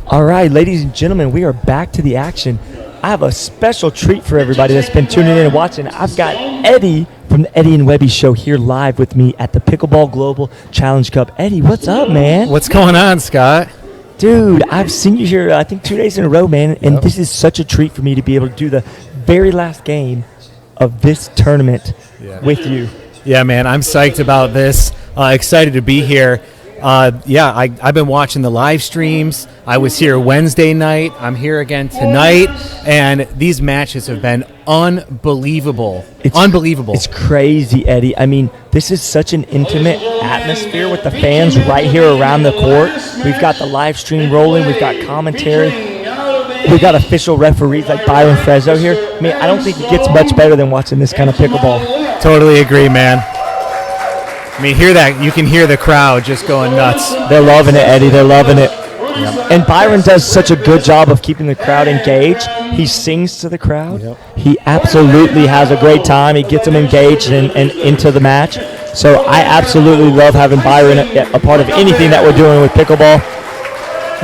All right, ladies and gentlemen, we are back to the action. I have a special treat for everybody that's been tuning in and watching. I've got Eddy from the Eddy and Webby show here live with me at the Pickleball Global Challenge Cup. Eddy, what's up, man? What's going on, Scott? Dude, I've seen you here, I think, 2 days in a row, man, and this is such a treat for me to be able to do the very last game of this tournament with you. Yeah, man, I'm psyched about this. Excited to be here. I've been watching the live streams. I was here Wednesday night. I'm here again tonight, and these matches have been unbelievable. It's crazy, Eddy. I mean, this is such an intimate atmosphere with the fans right here around the court. We've got the live stream rolling. We've got commentary. We've got official referees like Byron Frezzo here. I mean, I don't think it gets much better than watching this kind of pickleball. Totally agree, man. I mean, hear that. You can hear the crowd just going nuts. They're loving it, Eddy. They're loving it. Yep. And Byron does such a good job of keeping the crowd engaged. He sings to the crowd. Yep. He absolutely has a great time. He gets them engaged and into the match. So I absolutely love having Byron a part of anything that we're doing with pickleball.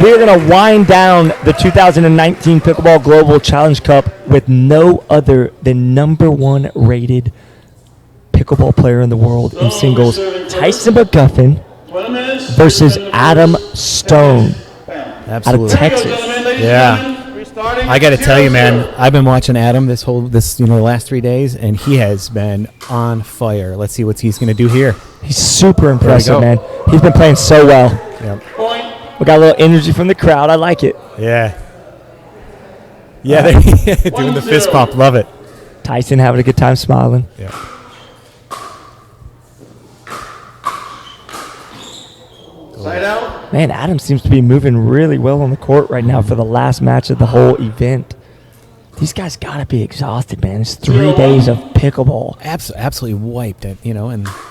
We're going to wind down the 2019 Pickleball Global Challenge Cup with no other than #1 rated pickleball player in the world in singles, Tyson McGuffin versus Adam Stone out of Texas. Yeah, I got to tell you, man, I've been watching Adam the last 3 days, and he has been on fire. Let's see what he's going to do here. He's super impressive, man. He's been playing so well. Yep. We got a little energy from the crowd. I like it. Yeah. Yeah, they're doing the fist pump. Love it. Tyson having a good time smiling. Yeah. Man, Adam seems to be moving really well on the court right now for the last match of the whole event. These guys got to be exhausted, man. It's 3 days of pickleball. Absolutely wiped, and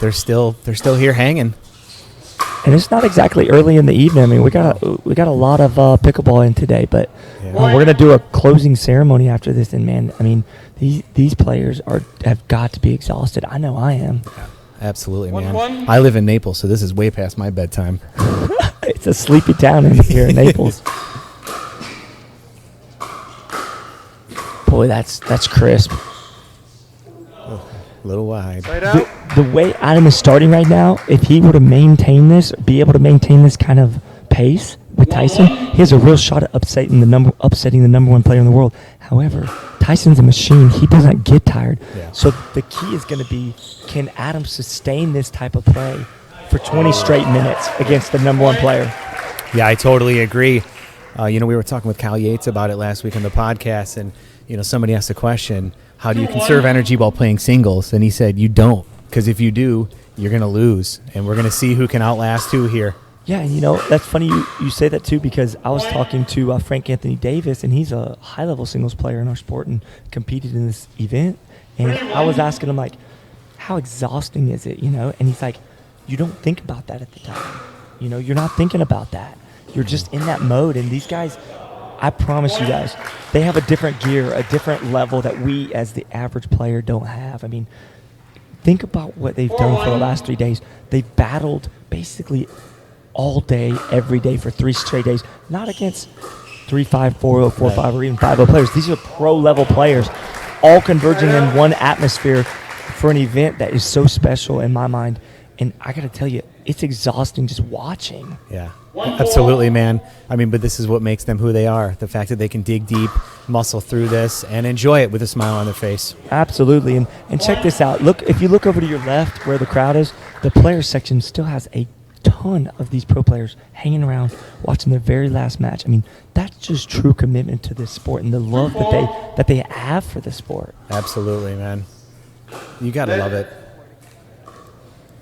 they're still here hanging. And it's not exactly early in the evening. I mean, we got a lot of pickleball in today, but we're gonna do a closing ceremony after this. And man, I mean, these players have got to be exhausted. I know I am. Yeah, absolutely, man. I live in Naples, so this is way past my bedtime. It's a sleepy town in here in Naples. Boy, that's crisp. A little wide. The way Adam is starting right now, if he were to be able to maintain this kind of pace with Tyson, he has a real shot at upsetting the #1 player in the world. However, Tyson's a machine. He doesn't get tired. Yeah. So the key is going to be, can Adam sustain this type of play for 20 straight minutes against the #1 player? Yeah, I totally agree. We were talking with Cal Yates about it last week on the podcast, and somebody asked the question, how do you conserve energy while playing singles? And he said, you don't, because if you do, you're going to lose, and we're going to see who can outlast who here. Yeah, and that's funny you say that too, because I was talking to Frank Anthony Davis, and he's a high-level singles player in our sport and competed in this event. And I was asking him, like, how exhausting is it, And he's like, you don't think about that at the time. You're not thinking about that. You're just in that mode. And these guys, I promise you guys, they have a different gear, a different level that we as the average player don't have. I mean, think about what they've done for the last 3 days. They've battled basically all day, every day for 3 straight days, not against 3-5, 4-0, 4-5, or even 5-0 players. These are pro-level players, all converging in one atmosphere for an event that is so special in my mind. And I got to tell you, it's exhausting just watching. Yeah, absolutely, man. I mean, but this is what makes them who they are. The fact that they can dig deep, muscle through this, and enjoy it with a smile on their face. Absolutely. And check this out. If you look over to your left where the crowd is, the players section still has a ton of these pro players hanging around watching their very last match. I mean, that's just true commitment to this sport and the love that they have for the sport. Absolutely, man. You got to love it.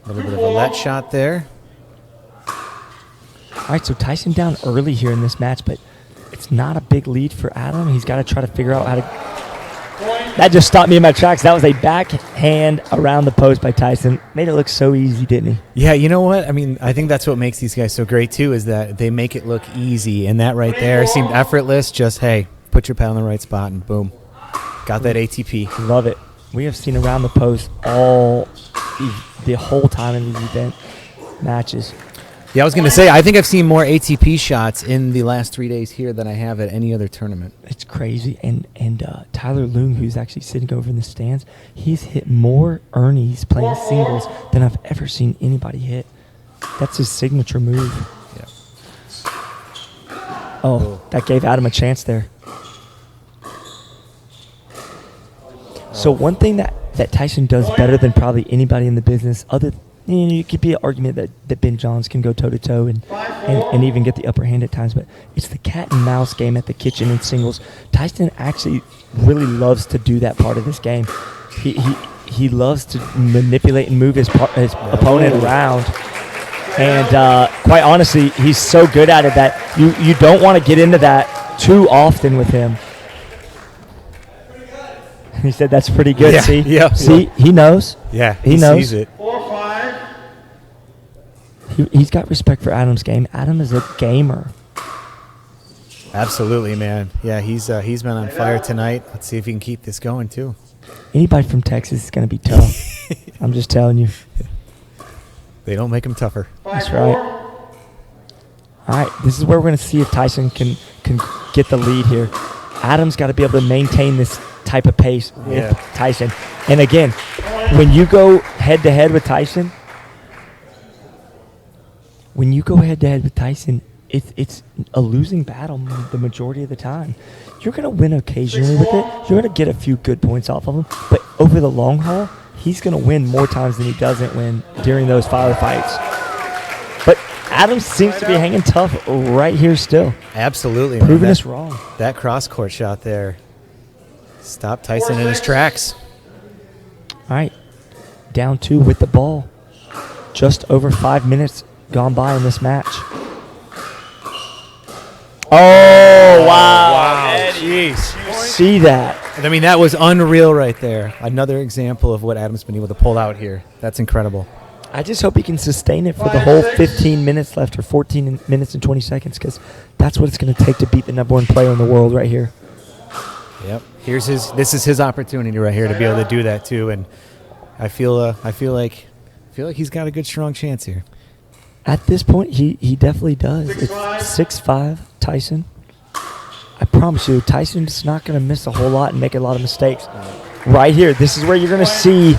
A little bit of a let shot there. All right, so Tyson down early here in this match, but it's not a big lead for Adam. He's got to try to figure out how to... That just stopped me in my tracks. That was a backhand around the post by Tyson. Made it look so easy, didn't he? Yeah, you know what? I mean, I think that's what makes these guys so great, too, is that they make it look easy. And that right there seemed effortless. Just, hey, put your pad in the right spot and boom. Got that ATP. Love it. We have seen around the post all the whole time in these event matches. Yeah, I was going to say, I think I've seen more ATP shots in the last 3 days here than I have at any other tournament. It's crazy. And Tyler Loong, who's actually sitting over in the stands, he's hit more Ernies playing singles than I've ever seen anybody hit. That's his signature move. Yeah. Oh, that gave Adam a chance there. So one thing that Tyson does better than probably anybody in the business, it could be an argument that Ben Johns can go toe-to-toe and even get the upper hand at times, but it's the cat and mouse game at the kitchen in singles. Tyson actually really loves to do that part of this game. He loves to manipulate and move his opponent around. And quite honestly, he's so good at it that you don't want to get into that too often with him. He said that's pretty good. Yeah, See? yeah. See? He knows. Yeah, he knows. Sees it. 4-5. He's got respect for Adam's game. Adam is a gamer. Absolutely, man. Yeah, he's been on fire tonight. Let's see if he can keep this going, too. Anybody from Texas is going to be tough. I'm just telling you. They don't make him tougher. That's right. All right, this is where we're going to see if Tyson can get the lead here. Adam's got to be able to maintain this type of pace with Tyson. And again, when you go head-to-head with Tyson, it's a losing battle the majority of the time. You're going to win occasionally with it. You're going to get a few good points off of him. But over the long haul, he's going to win more times than he doesn't win during those firefights. But Adam seems to be hanging tough right here still. Absolutely. Proving us wrong. That cross-court shot there stopped Tyson in his tracks. All right. Down 2 with the ball. Just over 5 minutes gone by in this match. Oh, wow. Jeez. See that. I mean, that was unreal right there. Another example of what Adam's been able to pull out here. That's incredible. I just hope he can sustain it for the whole 15 minutes left, or 14 minutes and 20 seconds, because that's what it's going to take to beat the number 1 player in the world right here. Yep. This is his opportunity right here to be able to do that too, and I feel like he's got a good strong chance here. At this point, he definitely does. It's 6-5 Tyson. I promise you, Tyson's not going to miss a whole lot and make a lot of mistakes. Right here, this is where you're going to see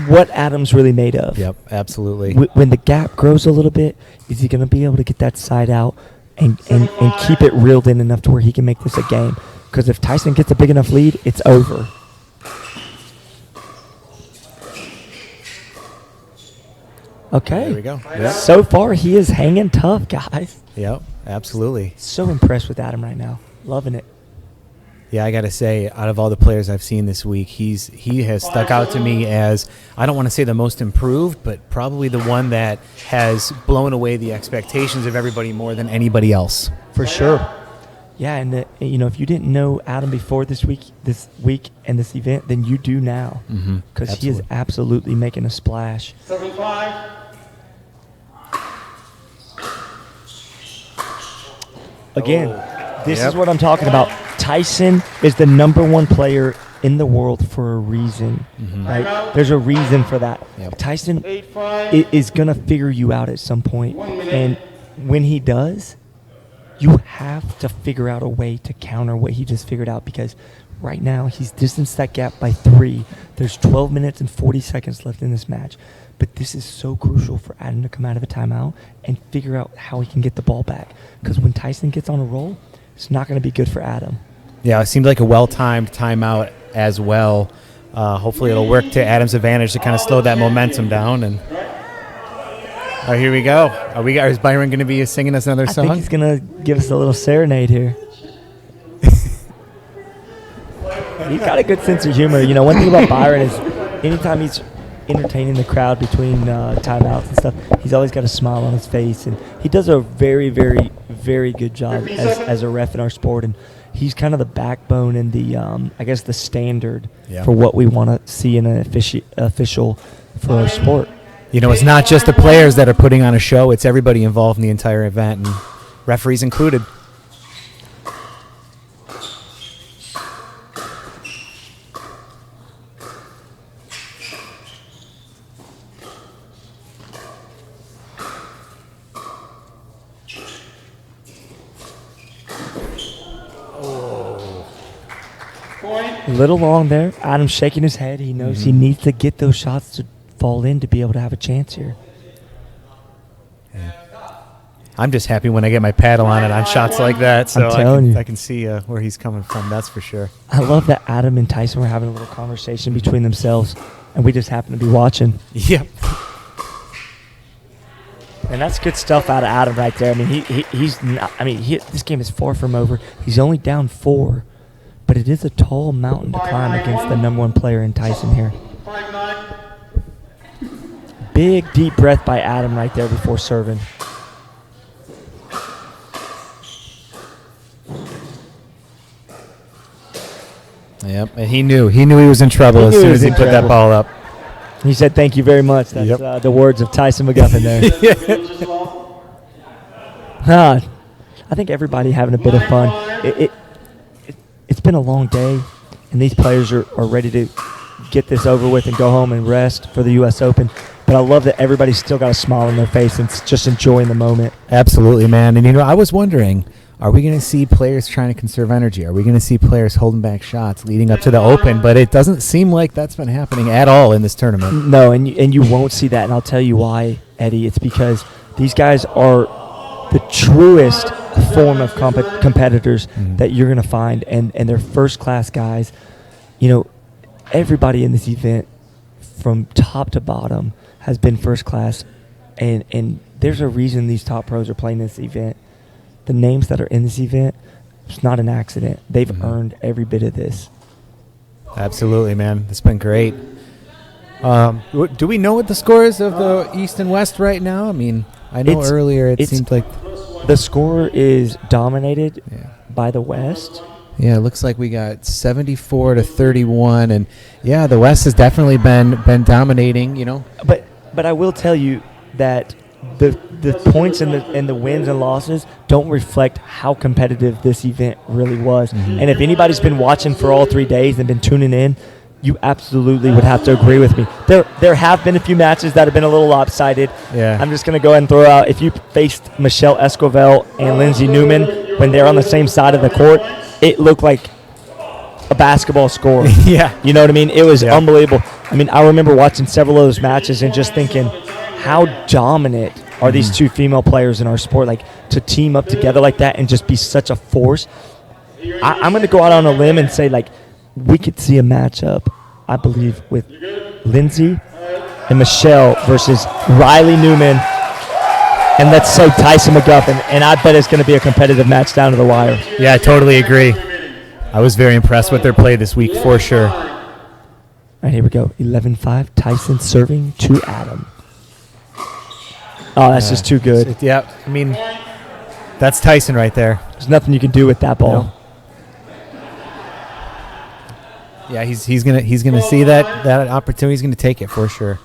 what Adam's really made of. Yep, absolutely. When the gap grows a little bit, is he going to be able to get that side out and keep it reeled in enough to where he can make this a game? Because if Tyson gets a big enough lead, it's over. Okay. There we go. Yep. So far, he is hanging tough, guys. Yep, absolutely. So impressed with Adam right now. Loving it. Yeah, I got to say, out of all the players I've seen this week, he has stuck out to me as, I don't want to say the most improved, but probably the one that has blown away the expectations of everybody more than anybody else. For sure. Yeah, and if you didn't know Adam before this week and this event, then you do now, because he is absolutely making a splash. 7-5. Again, this is what I'm talking about. Tyson is the number 1 player in the world for a reason. Right? There's a reason for that. Yep. Tyson 8-5. is going to figure you out at some point. And when he does, you have to figure out a way to counter what he just figured out, because right now he's distanced that gap by 3. There's 12 minutes and 40 seconds left in this match. But this is so crucial for Adam to come out of a timeout and figure out how he can get the ball back. Because when Tyson gets on a roll, it's not going to be good for Adam. Yeah, it seemed like a well-timed timeout as well. Hopefully it'll work to Adam's advantage to kind of slow that momentum down. And here we go. Is Byron going to be singing us another song? I think he's going to give us a little serenade here. He's got a good sense of humor. One thing about Byron is anytime he's entertaining the crowd between timeouts and stuff, he's always got a smile on his face, and he does a very, very, very good job as a ref in our sport. And he's kind of the backbone and the the standard for what we want to see in an official for our sport. It's not just the players that are putting on a show; it's everybody involved in the entire event, and referees included. A little long there. Adam's shaking his head. He knows he needs to get those shots to fall in to be able to have a chance here. I'm just happy when I get my paddle on it on shots like that, so I can see where he's coming from, that's for sure. I love that Adam and Tyson were having a little conversation between themselves, and we just happened to be watching. Yep. And that's good stuff out of Adam right there. I mean, he's not, I mean, this game is far from over. He's only down 4, but it is a tall mountain to climb against the number 1 player in Tyson here. Big, deep breath by Adam right there before serving. Yep, and he knew he was in trouble as soon as he put that ball up. He said, "Thank you very much." That's the words of Tyson McGuffin there. I think everybody having a bit of fun. It's been a long day, and these players are ready to get this over with and go home and rest for the U.S. Open. But I love that everybody's still got a smile on their face and just enjoying the moment. Absolutely, man. And, I was wondering, are we going to see players trying to conserve energy? Are we going to see players holding back shots leading up to the Open? But it doesn't seem like that's been happening at all in this tournament. No, and you won't see that, and I'll tell you why, Eddie. It's because these guys are the truest form of competitors that you're going to find, and they're first-class guys. Everybody in this event from top to bottom has been first class, and there's a reason these top pros are playing this event. The names that are in this event, it's not an accident. They've earned every bit of this. Absolutely, man. It's been great. Do we know what the score is of the East and West right now? I mean, I know earlier it seemed like the score is dominated by the West. Yeah, it looks like we got 74-31, and the West has definitely been dominating. But I will tell you that the points and the wins and losses don't reflect how competitive this event really was. And if anybody's been watching for all 3 days and been tuning in, you absolutely would have to agree with me. There have been a few matches that have been a little lopsided. Yeah. I'm just going to go ahead and throw out, if you faced Machelle Esquivel and Lindsay Newman when they're on the same side of the court, it looked like a basketball score. Yeah. You know what I mean? It was unbelievable. I mean, I remember watching several of those matches and just thinking, how dominant are these two female players in our sport? Like, to team up together like that and just be such a force. I'm going to go out on a limb and say, like, we could see a matchup, I believe, with Lindsay and Machelle versus Riley Newman. And let's say Tyson McGuffin, and I bet it's going to be a competitive match down to the wire. Yeah, I totally agree. I was very impressed with their play this week, for sure. All right, here we go. 11-5, Tyson serving to Adam. Oh, that's just too good. I mean, that's Tyson right there. There's nothing you can do with that ball. No. Yeah, he's gonna see that opportunity. He's gonna take it for sure.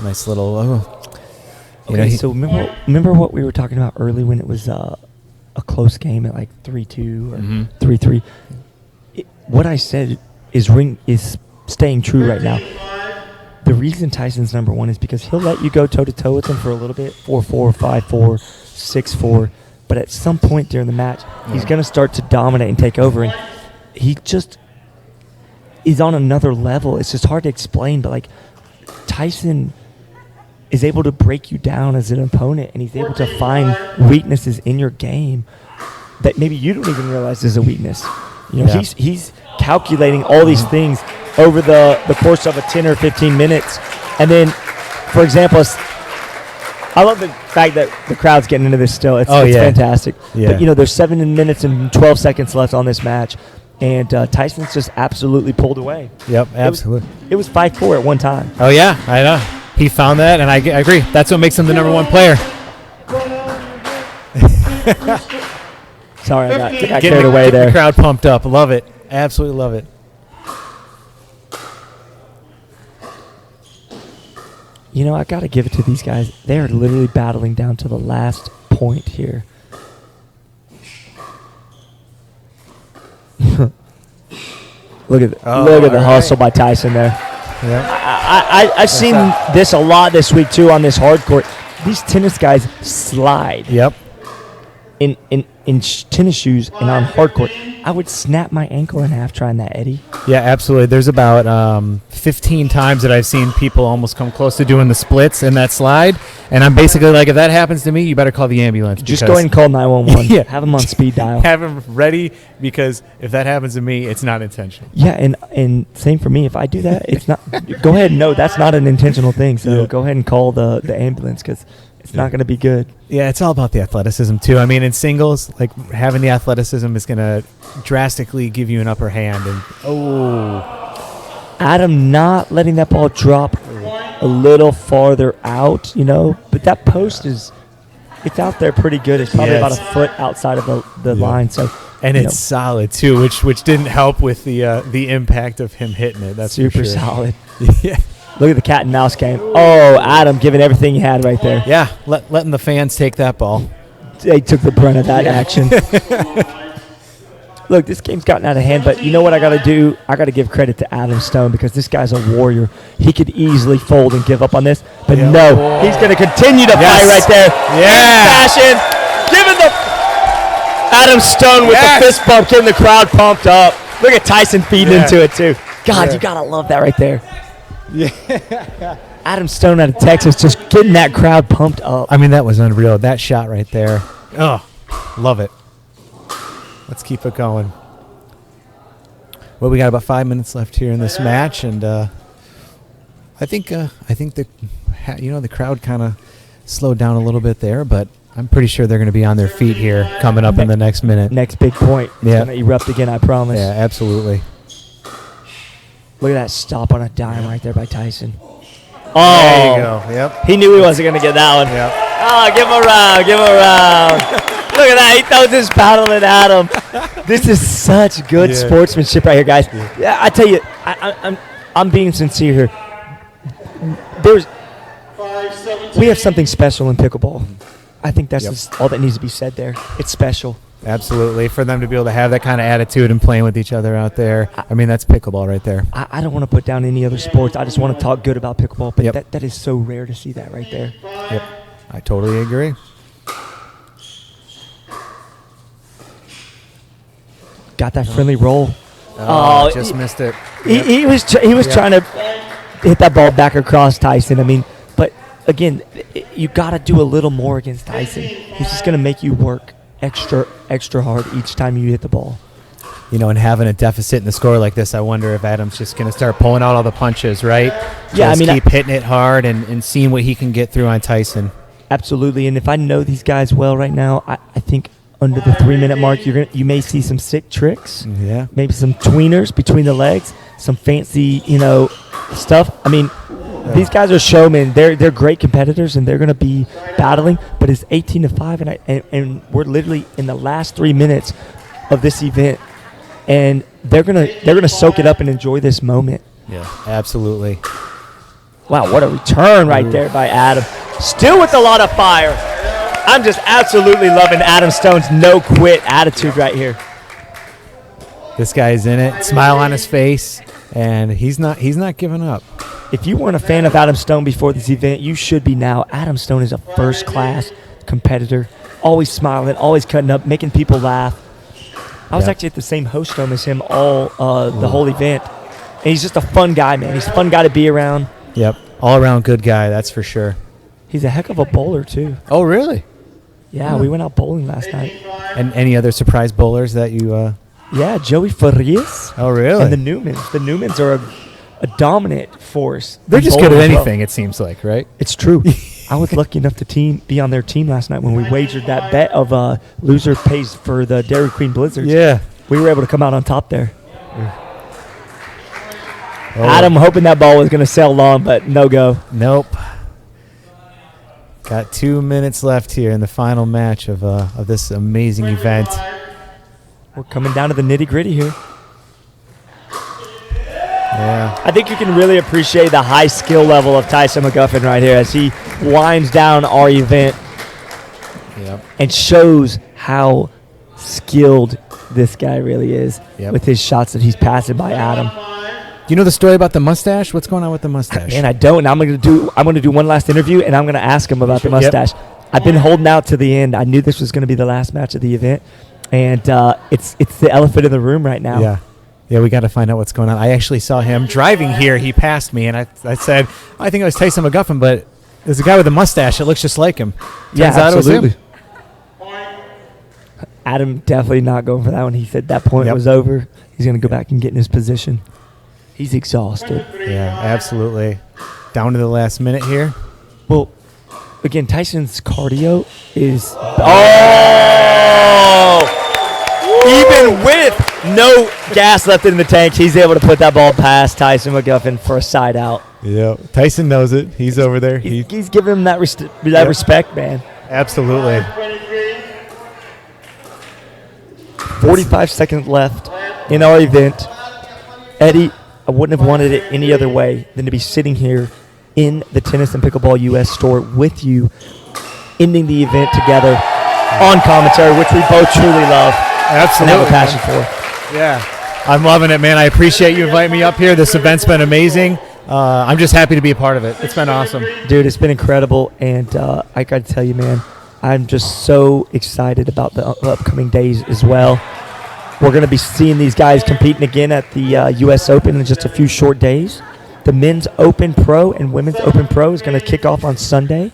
Nice little. So remember what we were talking about early when it was a close game at like 3-2 or 3-3. What I said is staying true right now. The reason Tyson's number one is because he'll let you go toe to toe with him for a little bit, 4-4, 5-4, 6-4. But at some point during the match, he's going to start to dominate and take over, and he just is on another level. It's just hard to explain, but like Tyson is able to break you down as an opponent, and he's able to find weaknesses in your game that maybe you don't even realize is a weakness. He's calculating all these things over the course of a 10 or 15 minutes. And then, for example, I love the fact that the crowd's getting into this still. It's fantastic. Yeah. But, there's 7 minutes and 12 seconds left on this match, and Tyson's just absolutely pulled away. Yep, absolutely. It was 5-4 at one time. Oh, yeah, I know. He found that, and I agree. That's what makes him the number one player. Sorry, I got carried away there. The crowd pumped up. Love it. Absolutely love it. I got to give it to these guys. They are literally battling down to the last point here. Look at the hustle by Tyson there. Yeah. I've seen this a lot this week, too, on this hard court. These tennis guys slide. Yep. tennis shoes and on hardcourt, I would snap my ankle in half trying that, Eddie. Yeah, absolutely. There's about 15 times that I've seen people almost come close to doing the splits in that slide, and I'm basically like, if that happens to me, you better call the ambulance. Just go ahead and call 911. Yeah. Have them on speed dial. Have them ready, because if that happens to me, it's not intentional. Yeah, and same for me. If I do that, it's not. Go ahead and know that's not an intentional thing. So Yeah. go ahead and call the ambulance, because it's not going to be good. Yeah, it's all about the athleticism, too. I mean, in singles, like, having the athleticism is going to drastically give you an upper hand. And Adam not letting that ball drop a little farther out, but that post it's out there pretty good. It's probably about a foot outside of the line. So and it's solid too, which didn't help with the impact of him hitting it. That's super for sure. solid. Yeah. Look at the cat and mouse game. Oh, Adam giving everything he had right there. Yeah, letting the fans take that ball. They took the brunt of that action. Look, this game's gotten out of hand, but you know what I got to do? I got to give credit to Adam Stone, because this guy's a warrior. He could easily fold and give up on this, but no, he's going to continue to fight right there. Yeah. Passion. Giving the Adam Stone with the fist bump, getting the crowd pumped up. Look at Tyson feeding into it, too. God, you got to love that right there. Yeah. Adam Stone out of Texas just getting that crowd pumped up. I mean, that was unreal. That shot right there. Oh, love it. Let's keep it going. Well, we got about 5 minutes left here in this match, and I think the crowd kind of slowed down a little bit there, but I'm pretty sure they're going to be on their feet here coming up in the next minute. Next big point. It's going to erupt again, I promise. Yeah, absolutely. Look at that stop on a dime right there by Tyson. Oh, there you go. Yep. He knew he wasn't going to get that one. Yep. Oh, give him a round. Give him a round. Look at that. He throws his paddle at Adam. This is such good sportsmanship right here, guys. Yeah, I tell you, I'm being sincere here. We have something special in pickleball. I think that's just all that needs to be said there. It's special. Absolutely. For them to be able to have that kind of attitude and playing with each other out there, I mean, that's pickleball right there. I don't want to put down any other sports. I just want to talk good about pickleball, but that is so rare to see that right there. Yep. I totally agree. Got that friendly roll. Oh, just missed it. He was trying to hit that ball back across Tyson. I mean, but again, you got to do a little more against Tyson. He's just going to make you work extra hard each time you hit the ball. And having a deficit in the score like this, I wonder if Adam's just going to start pulling out all the punches, right? Yeah, just keep hitting it hard and seeing what he can get through on Tyson. Absolutely, and if I know these guys well right now, I think under the 3-minute mark, you may see some sick tricks. Yeah. Maybe some tweeners between the legs, some fancy, stuff. I mean, these guys are showmen. They're great competitors, and they're going to be battling. But it's 18-5, and we're literally in the last 3 minutes of this event, and they're gonna soak it up and enjoy this moment. Yeah, absolutely. Wow, what a return right there by Adam. Still with a lot of fire. I'm just absolutely loving Adam Stone's no-quit attitude right here. This guy's in it, smile on his face, and he's not giving up. If you weren't a fan of Adam Stone before this event, you should be now. Adam Stone is a first-class competitor, always smiling, always cutting up, making people laugh. I was actually at the same host dome as him the whole event, and he's just a fun guy, man. He's a fun guy to be around. Yep, all-around good guy, that's for sure. He's a heck of a bowler, too. Oh, really? Yeah, we went out bowling last night. And any other surprise bowlers that you... Yeah, Joey Farias. Oh, really? And the Newmans. The Newmans are a dominant force. They're just good at anything, it seems like, right? It's true. I was lucky enough to be on their team last night when we wagered that bet of loser pays for the Dairy Queen Blizzards. Yeah. We were able to come out on top there. Oh. Adam hoping that ball was going to sail long, but no go. Nope. Got 2 minutes left here in the final match of this amazing event. We're coming down to the nitty-gritty here. Yeah. I think you can really appreciate the high skill level of Tyson McGuffin right here as he winds down our event and shows how skilled this guy really is with his shots that he's passing by Adam. Do you know the story about the mustache? What's going on with the mustache? Man, I don't. And I'm gonna do one last interview, and I'm gonna ask him about the mustache. I've been holding out to the end. I knew this was going to be the last match of the event, and it's the elephant in the room right now. Yeah, we got to find out what's going on. I actually saw him driving here. He passed me, and I said, I think it was Tyson McGuffin, but there's a guy with a mustache that looks just like him. Turns out it was him. Adam definitely not going for that one. He said that point was over. He's going to go back and get in his position. He's exhausted. Yeah, absolutely. Down to the last minute here. Well, again, Tyson's cardio is... Even with no gas left in the tank, he's able to put that ball past Tyson McGuffin for a side out. Yeah, Tyson knows it. He's over there. He's giving him that respect, man. Absolutely. 45 seconds left in our event. Eddy, I wouldn't have wanted it any other way than to be sitting here in the Tennis and Pickleball US store with you, ending the event together on commentary, which we both truly love. Absolutely. And have a passion for. Yeah. I'm loving it, man. I appreciate you inviting me up here. This event's been amazing. I'm just happy to be a part of it. It's been awesome. Dude, it's been incredible. And I got to tell you, man, I'm just so excited about the upcoming days as well. We're going to be seeing these guys competing again at the U.S. Open in just a few short days. The Men's Open Pro and Women's Open Pro is going to kick off on Sunday.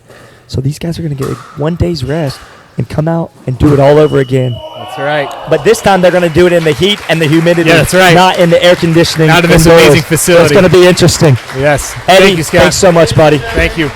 So these guys are going to get 1 day's rest and come out and do it all over again. That's right. But this time they're going to do it in the heat and the humidity. Yeah, that's right. Not in the air conditioning. Not in this amazing facility. It's going to be interesting. Yes. Eddy, Thank you, Scott. thanks so much, buddy. Thank you.